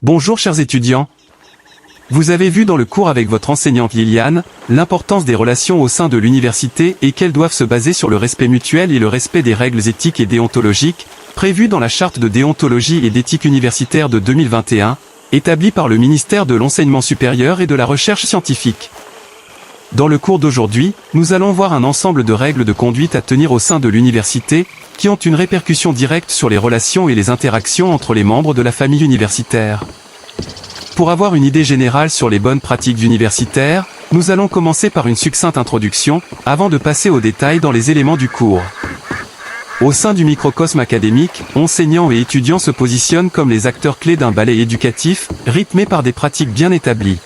Bonjour chers étudiants. Vous avez vu dans le cours avec votre enseignante Liliane, l'importance des relations au sein de l'université et qu'elles doivent se baser sur le respect mutuel et le respect des règles éthiques et déontologiques, prévues dans la charte de déontologie et d'éthique universitaire de 2021, établie par le ministère de l'Enseignement supérieur et de la Recherche scientifique. Dans le cours d'aujourd'hui, nous allons voir un ensemble de règles de conduite à tenir au sein de l'université, qui ont une répercussion directe sur les relations et les interactions entre les membres de la famille universitaire. Pour avoir une idée générale sur les bonnes pratiques universitaires, nous allons commencer par une succincte introduction, avant de passer aux détails dans les éléments du cours. Au sein du microcosme académique, enseignants et étudiants se positionnent comme les acteurs clés d'un ballet éducatif, rythmé par des pratiques bien établies.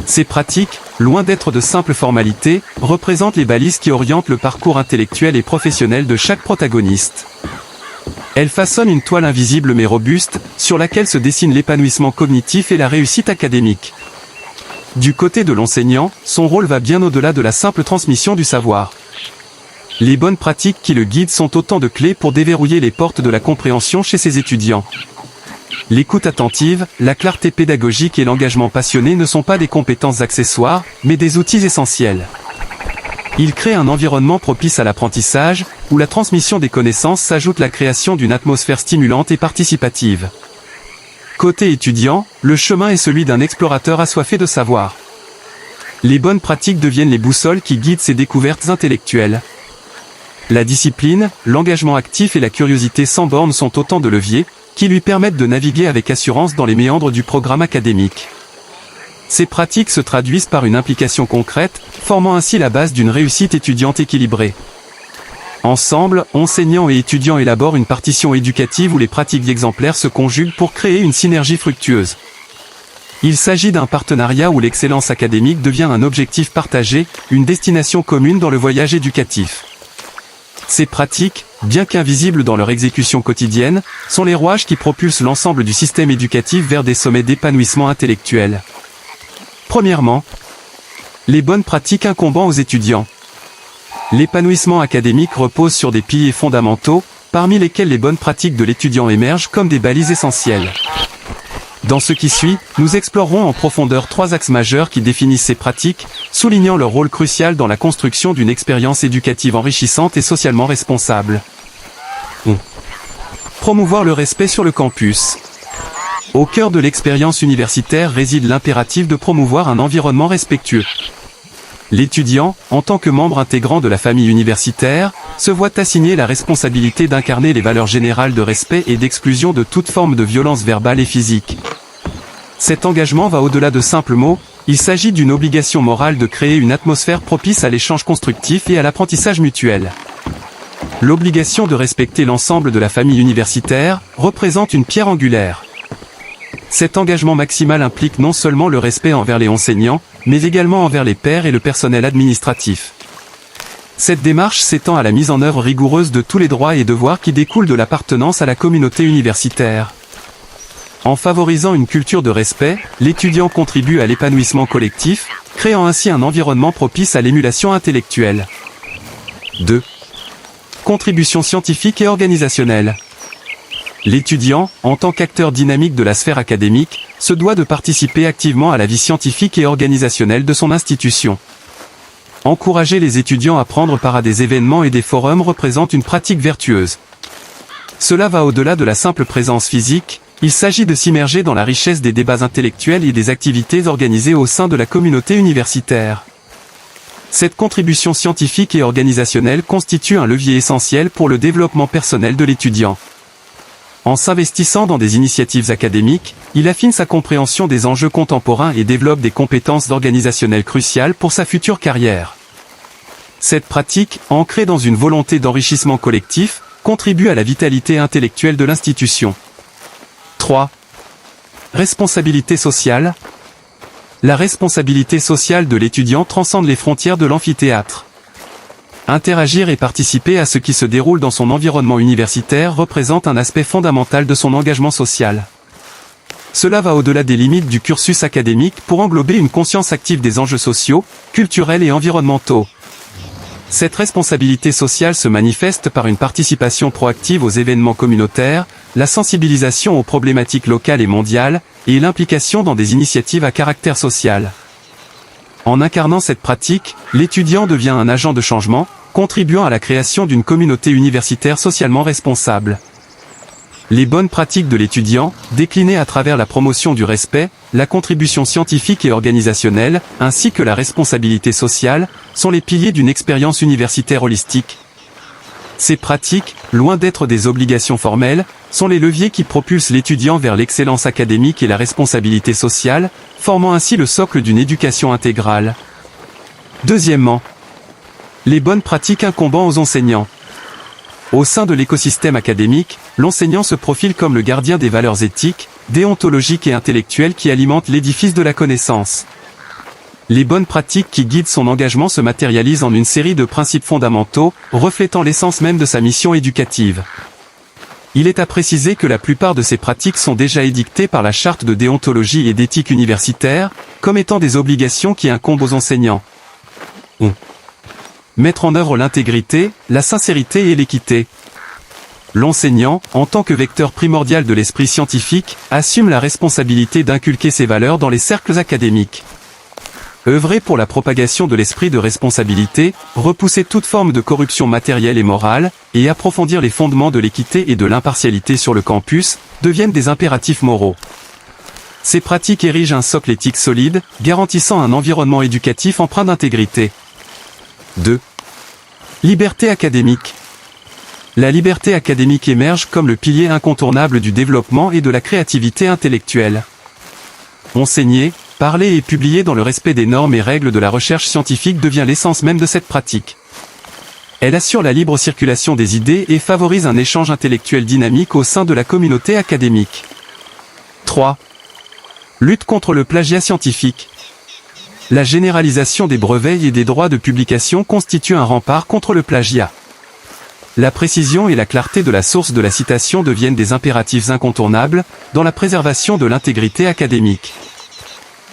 Ces pratiques, loin d'être de simples formalités, représentent les balises qui orientent le parcours intellectuel et professionnel de chaque protagoniste. Elles façonnent une toile invisible mais robuste, sur laquelle se dessine l'épanouissement cognitif et la réussite académique. Du côté de l'enseignant, son rôle va bien au-delà de la simple transmission du savoir. Les bonnes pratiques qui le guident sont autant de clés pour déverrouiller les portes de la compréhension chez ses étudiants. L'écoute attentive, la clarté pédagogique et l'engagement passionné ne sont pas des compétences accessoires, mais des outils essentiels. Il crée un environnement propice à l'apprentissage, où la transmission des connaissances s'ajoute à la création d'une atmosphère stimulante et participative. Côté étudiant, le chemin est celui d'un explorateur assoiffé de savoir. Les bonnes pratiques deviennent les boussoles qui guident ses découvertes intellectuelles. La discipline, l'engagement actif et la curiosité sans bornes sont autant de leviers, qui lui permettent de naviguer avec assurance dans les méandres du programme académique. Ces pratiques se traduisent par une implication concrète, formant ainsi la base d'une réussite étudiante équilibrée. Ensemble, enseignants et étudiants élaborent une partition éducative où les pratiques exemplaires se conjuguent pour créer une synergie fructueuse. Il s'agit d'un partenariat où l'excellence académique devient un objectif partagé, une destination commune dans le voyage éducatif. Ces pratiques, bien qu'invisibles dans leur exécution quotidienne, sont les rouages qui propulsent l'ensemble du système éducatif vers des sommets d'épanouissement intellectuel. Premièrement, les bonnes pratiques incombant aux étudiants. L'épanouissement académique repose sur des piliers fondamentaux, parmi lesquels les bonnes pratiques de l'étudiant émergent comme des balises essentielles. Dans ce qui suit, nous explorerons en profondeur 3 axes majeurs qui définissent ces pratiques, soulignant leur rôle crucial dans la construction d'une expérience éducative enrichissante et socialement responsable. Promouvoir le respect sur le campus. Au cœur de l'expérience universitaire réside l'impératif de promouvoir un environnement respectueux. L'étudiant, en tant que membre intégrant de la famille universitaire, se voit assigner la responsabilité d'incarner les valeurs générales de respect et d'exclusion de toute forme de violence verbale et physique. Cet engagement va au-delà de simples mots, il s'agit d'une obligation morale de créer une atmosphère propice à l'échange constructif et à l'apprentissage mutuel. L'obligation de respecter l'ensemble de la famille universitaire représente une pierre angulaire. Cet engagement maximal implique non seulement le respect envers les enseignants, mais également envers les pairs et le personnel administratif. Cette démarche s'étend à la mise en œuvre rigoureuse de tous les droits et devoirs qui découlent de l'appartenance à la communauté universitaire. En favorisant une culture de respect, l'étudiant contribue à l'épanouissement collectif, créant ainsi un environnement propice à l'émulation intellectuelle. 2. Contribution scientifique et organisationnelle. L'étudiant, en tant qu'acteur dynamique de la sphère académique, se doit de participer activement à la vie scientifique et organisationnelle de son institution. Encourager les étudiants à prendre part à des événements et des forums représente une pratique vertueuse. Cela va au-delà de la simple présence physique, il s'agit de s'immerger dans la richesse des débats intellectuels et des activités organisées au sein de la communauté universitaire. Cette contribution scientifique et organisationnelle constitue un levier essentiel pour le développement personnel de l'étudiant. En s'investissant dans des initiatives académiques, il affine sa compréhension des enjeux contemporains et développe des compétences organisationnelles cruciales pour sa future carrière. Cette pratique, ancrée dans une volonté d'enrichissement collectif, contribue à la vitalité intellectuelle de l'institution. 3. Responsabilité sociale. La responsabilité sociale de l'étudiant transcende les frontières de l'amphithéâtre. Interagir et participer à ce qui se déroule dans son environnement universitaire représente un aspect fondamental de son engagement social. Cela va au-delà des limites du cursus académique pour englober une conscience active des enjeux sociaux, culturels et environnementaux. Cette responsabilité sociale se manifeste par une participation proactive aux événements communautaires, la sensibilisation aux problématiques locales et mondiales, et l'implication dans des initiatives à caractère social. En incarnant cette pratique, l'étudiant devient un agent de changement, contribuant à la création d'une communauté universitaire socialement responsable. Les bonnes pratiques de l'étudiant, déclinées à travers la promotion du respect, la contribution scientifique et organisationnelle, ainsi que la responsabilité sociale, sont les piliers d'une expérience universitaire holistique. Ces pratiques, loin d'être des obligations formelles, sont les leviers qui propulsent l'étudiant vers l'excellence académique et la responsabilité sociale, formant ainsi le socle d'une éducation intégrale. Deuxièmement, les bonnes pratiques incombant aux enseignants. Au sein de l'écosystème académique, l'enseignant se profile comme le gardien des valeurs éthiques, déontologiques et intellectuelles qui alimentent l'édifice de la connaissance. Les bonnes pratiques qui guident son engagement se matérialisent en une série de principes fondamentaux, reflétant l'essence même de sa mission éducative. Il est à préciser que la plupart de ces pratiques sont déjà édictées par la charte de déontologie et d'éthique universitaire, comme étant des obligations qui incombent aux enseignants. Mettre en œuvre l'intégrité, la sincérité et l'équité. L'enseignant, en tant que vecteur primordial de l'esprit scientifique, assume la responsabilité d'inculquer ces valeurs dans les cercles académiques. Œuvrer pour la propagation de l'esprit de responsabilité, repousser toute forme de corruption matérielle et morale, et approfondir les fondements de l'équité et de l'impartialité sur le campus, deviennent des impératifs moraux. Ces pratiques érigent un socle éthique solide, garantissant un environnement éducatif empreint d'intégrité. 2. Liberté académique. La liberté académique émerge comme le pilier incontournable du développement et de la créativité intellectuelle. Enseigner, parler et publier dans le respect des normes et règles de la recherche scientifique devient l'essence même de cette pratique. Elle assure la libre circulation des idées et favorise un échange intellectuel dynamique au sein de la communauté académique. 3. Lutte contre le plagiat scientifique. La généralisation des brevets et des droits de publication constitue un rempart contre le plagiat. La précision et la clarté de la source de la citation deviennent des impératifs incontournables, dans la préservation de l'intégrité académique.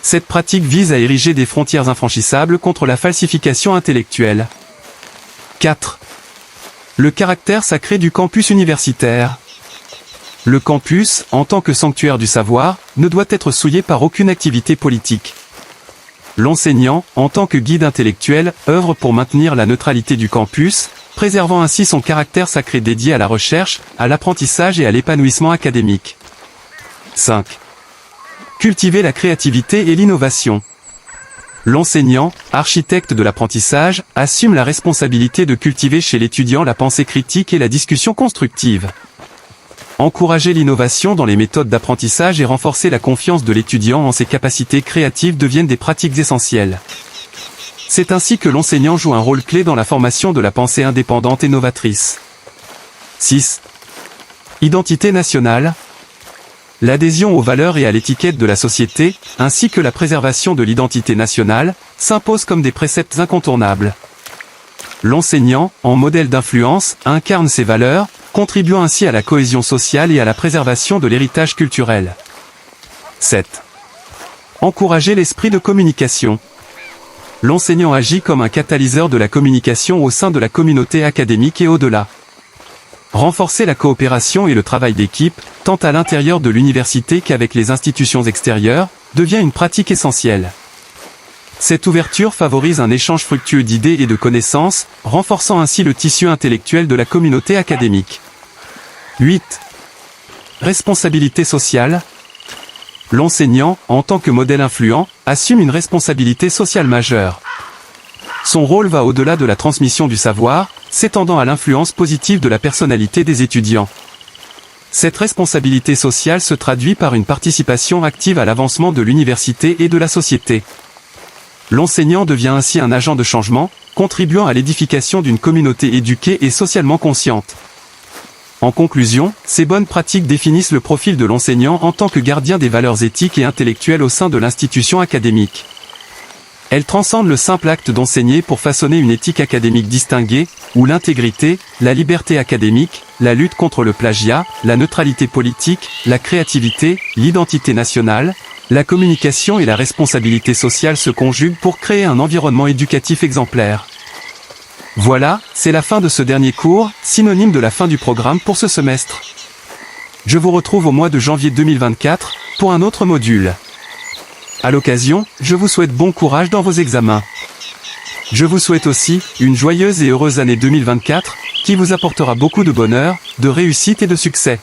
Cette pratique vise à ériger des frontières infranchissables contre la falsification intellectuelle. 4. Le caractère sacré du campus universitaire. Le campus, en tant que sanctuaire du savoir, ne doit être souillé par aucune activité politique. L'enseignant, en tant que guide intellectuel, œuvre pour maintenir la neutralité du campus, préservant ainsi son caractère sacré dédié à la recherche, à l'apprentissage et à l'épanouissement académique. 5. Cultiver la créativité et l'innovation. L'enseignant, architecte de l'apprentissage, assume la responsabilité de cultiver chez l'étudiant la pensée critique et la discussion constructive. Encourager l'innovation dans les méthodes d'apprentissage et renforcer la confiance de l'étudiant en ses capacités créatives deviennent des pratiques essentielles. C'est ainsi que l'enseignant joue un rôle clé dans la formation de la pensée indépendante et novatrice. 6. Identité nationale. L'adhésion aux valeurs et à l'étiquette de la société, ainsi que la préservation de l'identité nationale, s'imposent comme des préceptes incontournables. L'enseignant, en modèle d'influence, incarne ces valeurs, contribuant ainsi à la cohésion sociale et à la préservation de l'héritage culturel. 7. Encourager l'esprit de communication. L'enseignant agit comme un catalyseur de la communication au sein de la communauté académique et au-delà. Renforcer la coopération et le travail d'équipe, tant à l'intérieur de l'université qu'avec les institutions extérieures, devient une pratique essentielle. Cette ouverture favorise un échange fructueux d'idées et de connaissances, renforçant ainsi le tissu intellectuel de la communauté académique. 8. Responsabilité sociale. L'enseignant, en tant que modèle influent, assume une responsabilité sociale majeure. Son rôle va au-delà de la transmission du savoir, s'étendant à l'influence positive de la personnalité des étudiants. Cette responsabilité sociale se traduit par une participation active à l'avancement de l'université et de la société. L'enseignant devient ainsi un agent de changement, contribuant à l'édification d'une communauté éduquée et socialement consciente. En conclusion, ces bonnes pratiques définissent le profil de l'enseignant en tant que gardien des valeurs éthiques et intellectuelles au sein de l'institution académique. Elles transcendent le simple acte d'enseigner pour façonner une éthique académique distinguée, où l'intégrité, la liberté académique, la lutte contre le plagiat, la neutralité politique, la créativité, l'identité nationale, la communication et la responsabilité sociale se conjuguent pour créer un environnement éducatif exemplaire. Voilà, c'est la fin de ce dernier cours, synonyme de la fin du programme pour ce semestre. Je vous retrouve au mois de janvier 2024, pour un autre module. À l'occasion, je vous souhaite bon courage dans vos examens. Je vous souhaite aussi une joyeuse et heureuse année 2024, qui vous apportera beaucoup de bonheur, de réussite et de succès.